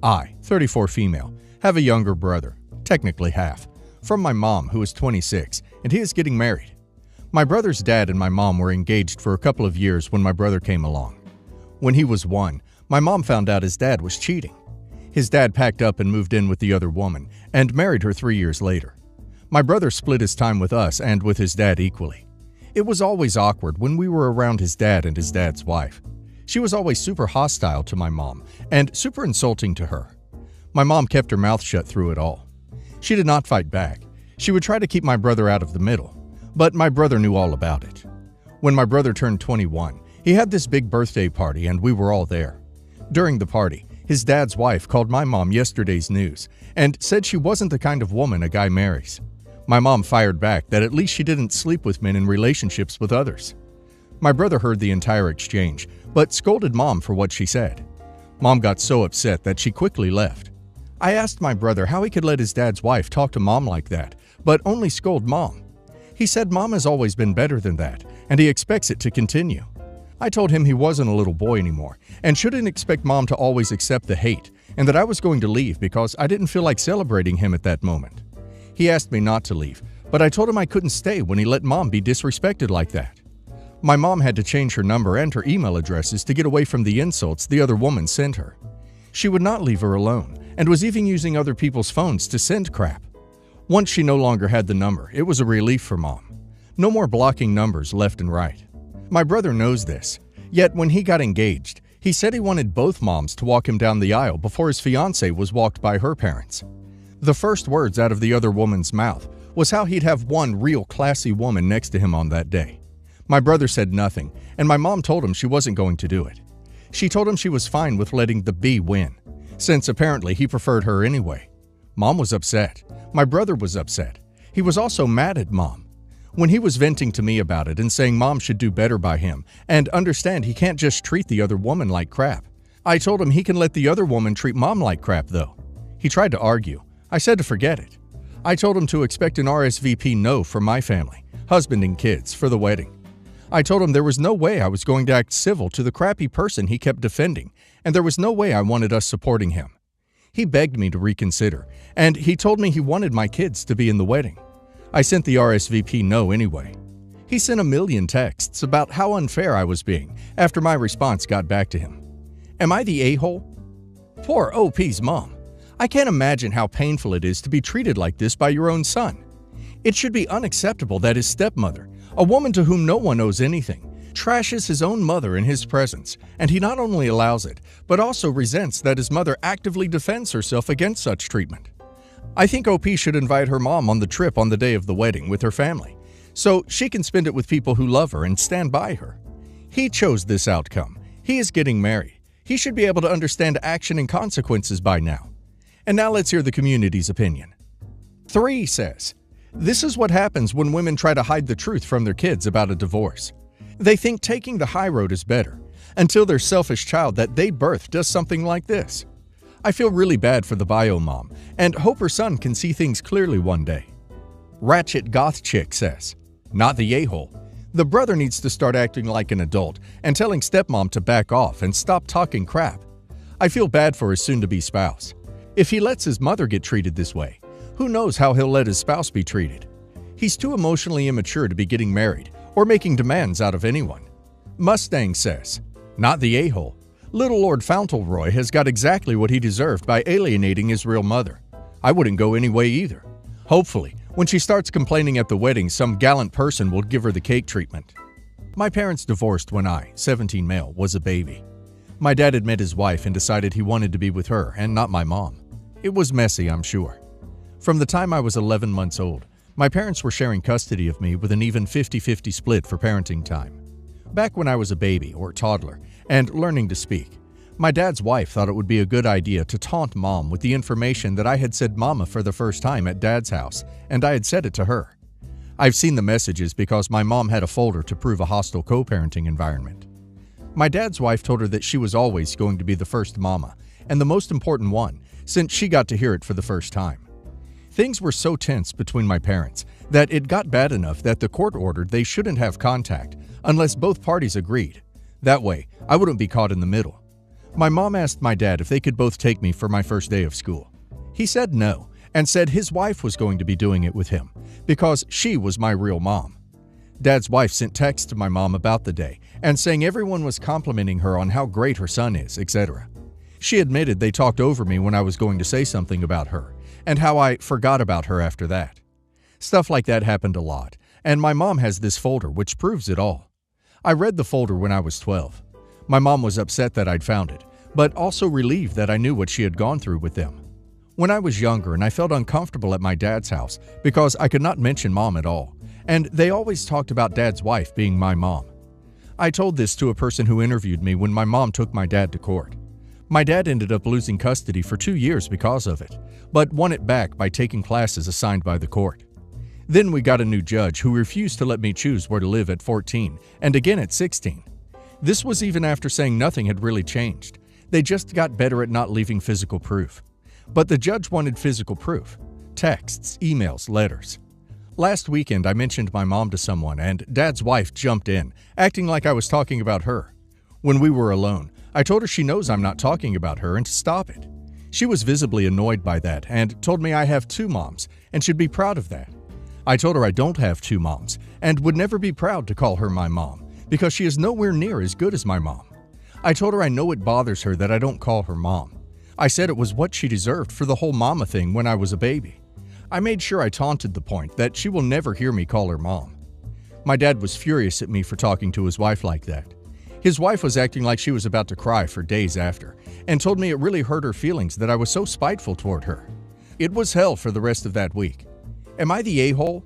I, 34 female, have a younger brother, technically half, from my mom who is 26, and he is getting married. My brother's dad and my mom were engaged for a couple of years when my brother came along. When he was 1, my mom found out his dad was cheating. His dad packed up and moved in with the other woman and married her 3 years later. My brother split his time with us and with his dad equally. It was always awkward when we were around his dad and his dad's wife. She was always super hostile to my mom and super insulting to her. My mom kept her mouth shut through it all. She did not fight back. She would try to keep my brother out of the middle, but my brother knew all about it. When my brother turned 21, he had this big birthday party and we were all there. During the party, his dad's wife called my mom yesterday's news and said she wasn't the kind of woman a guy marries. My mom fired back that at least she didn't sleep with men in relationships with others. My brother heard the entire exchange, but scolded mom for what she said. Mom got so upset that she quickly left. I asked my brother how he could let his dad's wife talk to mom like that, but only scold mom. He said mom has always been better than that, and he expects it to continue. I told him he wasn't a little boy anymore, and shouldn't expect mom to always accept the hate, and that I was going to leave because I didn't feel like celebrating him at that moment. He asked me not to leave, but I told him I couldn't stay when he let mom be disrespected like that. My mom had to change her number and her email addresses to get away from the insults the other woman sent her. She would not leave her alone, and was even using other people's phones to send crap. Once she no longer had the number, it was a relief for mom. No more blocking numbers left and right. My brother knows this, yet when he got engaged, he said he wanted both moms to walk him down the aisle before his fiancée was walked by her parents. The first words out of the other woman's mouth was how he'd have one real classy woman next to him on that day. My brother said nothing, and my mom told him she wasn't going to do it. She told him she was fine with letting the B win, since apparently he preferred her anyway. Mom was upset. My brother was upset. He was also mad at mom. When he was venting to me about it and saying mom should do better by him and understand he can't just treat the other woman like crap, I told him he can let the other woman treat mom like crap though. He tried to argue. I said to forget it. I told him to expect an RSVP no from my family, husband and kids, for the wedding. I told him there was no way I was going to act civil to the crappy person he kept defending, and there was no way I wanted us supporting him. He begged me to reconsider, and he told me he wanted my kids to be in the wedding. I sent the RSVP no anyway. He sent a million texts about how unfair I was being after my response got back to him. Am I the a-hole? Poor OP's mom. I can't imagine how painful it is to be treated like this by your own son. It should be unacceptable that his stepmother, a woman to whom no one owes anything, trashes his own mother in his presence, and he not only allows it, but also resents that his mother actively defends herself against such treatment. I think OP should invite her mom on the trip on the day of the wedding with her family, so she can spend it with people who love her and stand by her. He chose this outcome. He is getting married. He should be able to understand action and consequences by now. And now let's hear the community's opinion. 3 says, this is what happens when women try to hide the truth from their kids about a divorce. They think taking the high road is better, until their selfish child that they birthed does something like this. I feel really bad for the bio mom, and hope her son can see things clearly one day. Ratchet Goth Chick says, not the a-hole. The brother needs to start acting like an adult and telling stepmom to back off and stop talking crap. I feel bad for his soon-to-be spouse. If he lets his mother get treated this way, who knows how he'll let his spouse be treated? He's too emotionally immature to be getting married or making demands out of anyone. Mustang says, not the a-hole. Little Lord Fauntleroy has got exactly what he deserved by alienating his real mother. I wouldn't go any way either. Hopefully, when she starts complaining at the wedding, some gallant person will give her the cake treatment. My parents divorced when I, 17 male, was a baby. My dad had met his wife and decided he wanted to be with her and not my mom. It was messy, I'm sure. From the time I was 11 months old, my parents were sharing custody of me with an even 50-50 split for parenting time. Back when I was a baby or toddler and learning to speak, my dad's wife thought it would be a good idea to taunt mom with the information that I had said mama for the first time at dad's house, and I had said it to her. I've seen the messages because my mom had a folder to prove a hostile co-parenting environment. My dad's wife told her that she was always going to be the first mama, and the most important one, since she got to hear it for the first time. Things were so tense between my parents that it got bad enough that the court ordered they shouldn't have contact unless both parties agreed. That way, I wouldn't be caught in the middle. My mom asked my dad if they could both take me for my first day of school. He said no, and said his wife was going to be doing it with him, because she was my real mom. Dad's wife sent texts to my mom about the day, and saying everyone was complimenting her on how great her son is, etc. She admitted they talked over me when I was going to say something about her, and how I forgot about her after that. Stuff like that happened a lot, and my mom has this folder which proves it all. I read the folder when I was 12. My mom was upset that I'd found it, but also relieved that I knew what she had gone through with them. When I was younger and I felt uncomfortable at my dad's house because I could not mention mom at all, and they always talked about dad's wife being my mom. I told this to a person who interviewed me when my mom took my dad to court. My dad ended up losing custody for 2 years because of it, but won it back by taking classes assigned by the court. Then we got a new judge who refused to let me choose where to live at 14 and again at 16. This was even after saying nothing had really changed. They just got better at not leaving physical proof. But the judge wanted physical proof: texts, emails, letters. Last weekend I mentioned my mom to someone and Dad's wife jumped in, acting like I was talking about her. When we were alone, I told her she knows I'm not talking about her and to stop it. She was visibly annoyed by that and told me I have 2 moms and should be proud of that. I told her I don't have 2 moms and would never be proud to call her my mom because she is nowhere near as good as my mom. I told her I know it bothers her that I don't call her mom. I said it was what she deserved for the whole mama thing when I was a baby. I made sure I taunted the point that she will never hear me call her mom. My dad was furious at me for talking to his wife like that. His wife was acting like she was about to cry for days after, and told me it really hurt her feelings that I was so spiteful toward her. It was hell for the rest of that week. Am I the a-hole?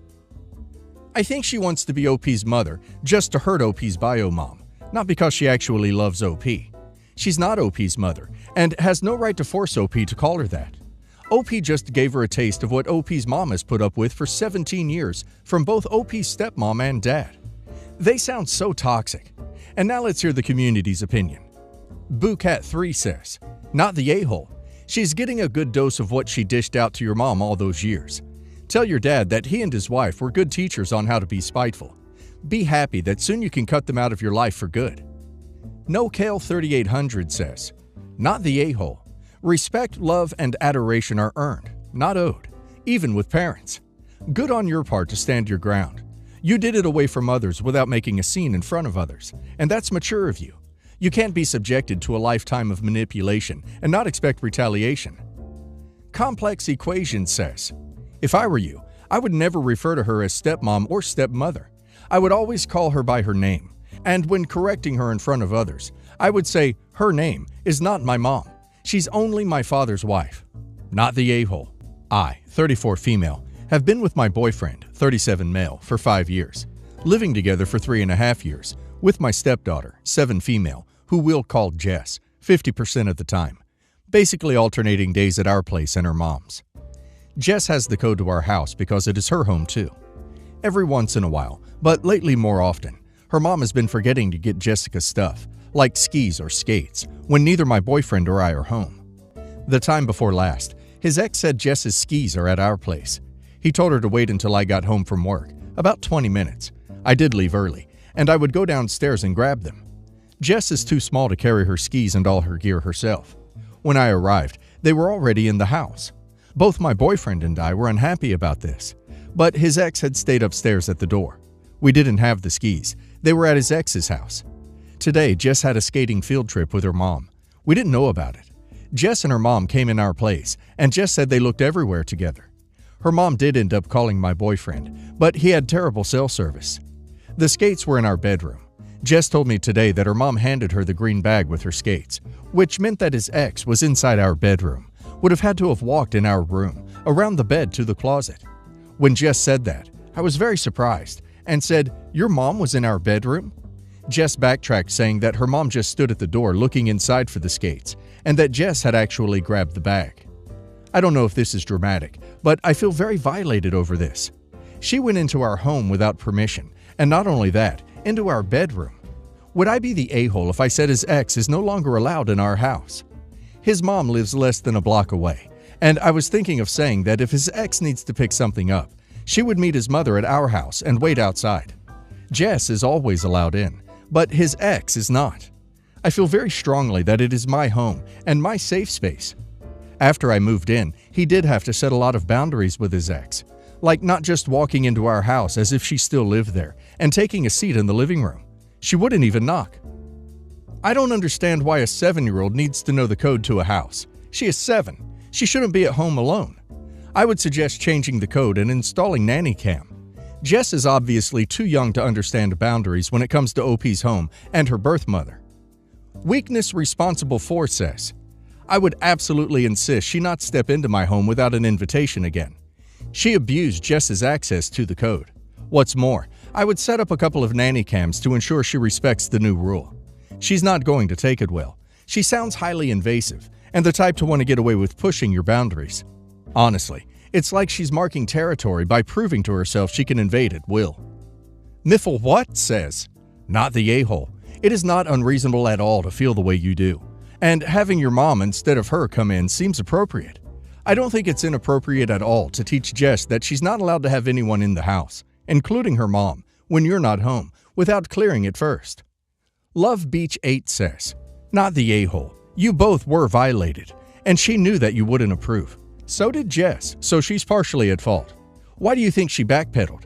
I think she wants to be OP's mother just to hurt OP's bio mom, not because she actually loves OP. She's not OP's mother, and has no right to force OP to call her that. OP just gave her a taste of what OP's mom has put up with for 17 years from both OP's stepmom and dad. They sound so toxic. And now let's hear the community's opinion. BooCat3 says, not the a-hole. She's getting a good dose of what she dished out to your mom all those years. Tell your dad that he and his wife were good teachers on how to be spiteful. Be happy that soon you can cut them out of your life for good. NoKale3800 says, not the a-hole. Respect, love, and adoration are earned, not owed, even with parents. Good on your part to stand your ground. You did it away from others without making a scene in front of others, and that's mature of you. You can't be subjected to a lifetime of manipulation and not expect retaliation. Complex Equation says, if I were you, I would never refer to her as stepmom or stepmother. I would always call her by her name, and when correcting her in front of others, I would say, her name is not my mom. She's only my father's wife. Not the a-hole. I, 34 female, have been with my boyfriend, 37 male, for 5 years, living together for 3.5 years, with my stepdaughter, 7 female, who we'll call Jess, 50% of the time, basically alternating days at our place and her mom's. Jess has the code to our house because it is her home too. Every once in a while, but lately more often, her mom has been forgetting to get Jessica stuff, like skis or skates, when neither my boyfriend or I are home. The time before last, his ex said Jess's skis are at our place. He told her to wait until I got home from work, about 20 minutes. I did leave early, and I would go downstairs and grab them. Jess is too small to carry her skis and all her gear herself. When I arrived, they were already in the house. Both my boyfriend and I were unhappy about this, but his ex had stayed upstairs at the door. We didn't have the skis. They were at his ex's house. Today, Jess had a skating field trip with her mom. We didn't know about it. Jess and her mom came in our place, and Jess said they looked everywhere together. Her mom did end up calling my boyfriend, but he had terrible cell service. The skates were in our bedroom. Jess told me today that her mom handed her the green bag with her skates, which meant that his ex was inside our bedroom, would have had to have walked in our room, around the bed to the closet. When Jess said that, I was very surprised and said, "Your mom was in our bedroom?" Jess backtracked, saying that her mom just stood at the door looking inside for the skates, and that Jess had actually grabbed the bag. I don't know if this is dramatic, but I feel very violated over this. She went into our home without permission, and not only that, into our bedroom. Would I be the a-hole if I said his ex is no longer allowed in our house? His mom lives less than a block away, and I was thinking of saying that if his ex needs to pick something up, she would meet his mother at our house and wait outside. Jess is always allowed in, but his ex is not. I feel very strongly that it is my home and my safe space. After I moved in, he did have to set a lot of boundaries with his ex, like not just walking into our house as if she still lived there and taking a seat in the living room. She wouldn't even knock. I don't understand why a 7-year-old needs to know the code to a house. She is 7. She shouldn't be at home alone. I would suggest changing the code and installing nanny cam. Jess is obviously too young to understand boundaries when it comes to OP's home and her birth mother. Weakness Responsible For says, I would absolutely insist she not step into my home without an invitation again. She abused Jess's access to the code. What's more, I would set up a couple of nanny cams to ensure she respects the new rule. She's not going to take it well. She sounds highly invasive and the type to want to get away with pushing your boundaries. Honestly, it's like she's marking territory by proving to herself she can invade at will. Miffle What says, not the a-hole. It is not unreasonable at all to feel the way you do. And having your mom instead of her come in seems appropriate. I don't think it's inappropriate at all to teach Jess that she's not allowed to have anyone in the house, including her mom, when you're not home, without clearing it first. Love Beach 8 says, not the a-hole. You both were violated, and she knew that you wouldn't approve. So did Jess, so she's partially at fault. Why do you think she backpedaled?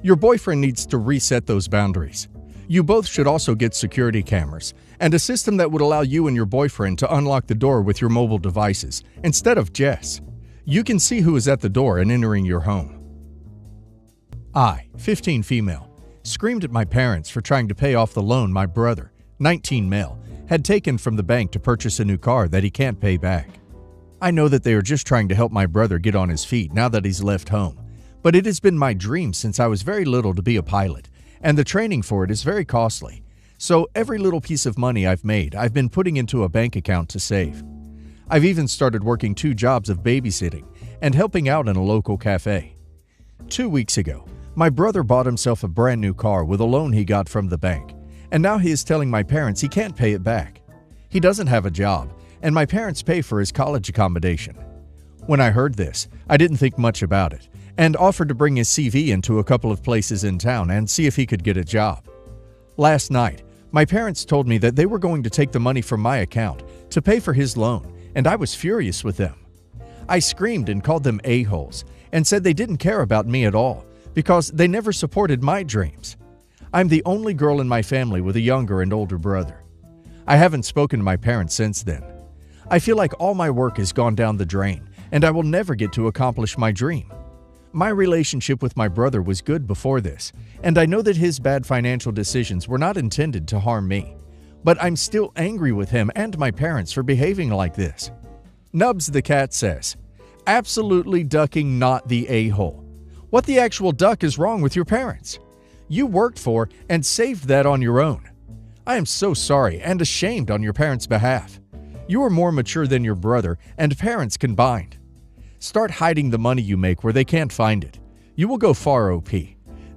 Your boyfriend needs to reset those boundaries. You both should also get security cameras and a system that would allow you and your boyfriend to unlock the door with your mobile devices instead of Jess. You can see who is at the door and entering your home. I, 15 female, screamed at my parents for trying to pay off the loan my brother, 19 male, had taken from the bank to purchase a new car that he can't pay back. I know that they are just trying to help my brother get on his feet now that he's left home, but it has been my dream since I was very little to be a pilot, and the training for it is very costly. So every little piece of money I've made, I've been putting into a bank account to save. I've even started working 2 jobs of babysitting and helping out in a local cafe. 2 weeks ago, my brother bought himself a brand new car with a loan he got from the bank, and now he is telling my parents he can't pay it back. He doesn't have a job, and my parents pay for his college accommodation. When I heard this, I didn't think much about it and offered to bring his CV into a couple of places in town and see if he could get a job. Last night, my parents told me that they were going to take the money from my account to pay for his loan, and I was furious with them. I screamed and called them a-holes and said they didn't care about me at all because they never supported my dreams. I'm the only girl in my family with a younger and older brother. I haven't spoken to my parents since then. I feel like all my work has gone down the drain, and I will never get to accomplish my dream. My relationship with my brother was good before this, and I know that his bad financial decisions were not intended to harm me. But I'm still angry with him and my parents for behaving like this. Nubs the cat says, absolutely ducking not the a-hole. What the actual duck is wrong with your parents? You worked for and saved that on your own. I am so sorry and ashamed on your parents' behalf. You are more mature than your brother and parents combined. Start hiding the money you make where they can't find it. You will go far, OP.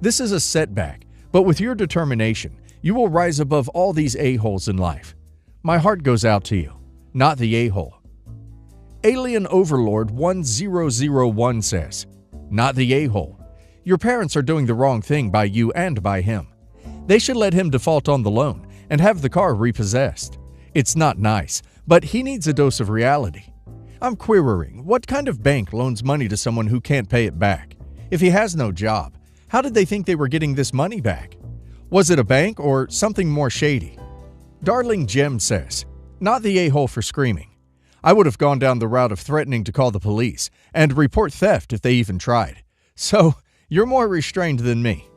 This is a setback, but with your determination, you will rise above all these a-holes in life. My heart goes out to you, not the a-hole. Alien Overlord 1001 says, not the a-hole. Your parents are doing the wrong thing by you and by him. They should let him default on the loan and have the car repossessed. It's not nice, but he needs a dose of reality. I'm querying, what kind of bank loans money to someone who can't pay it back? If he has no job, how did they think they were getting this money back? Was it a bank or something more shady? Darling Gem says, not the a-hole for screaming. I would have gone down the route of threatening to call the police and report theft if they even tried. So, you're more restrained than me.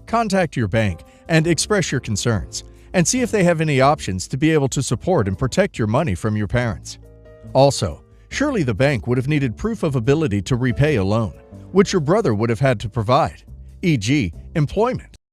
Contact your bank and express your concerns, and see if they have any options to be able to support and protect your money from your parents. Also, surely the bank would have needed proof of ability to repay a loan, which your brother would have had to provide, e.g., employment.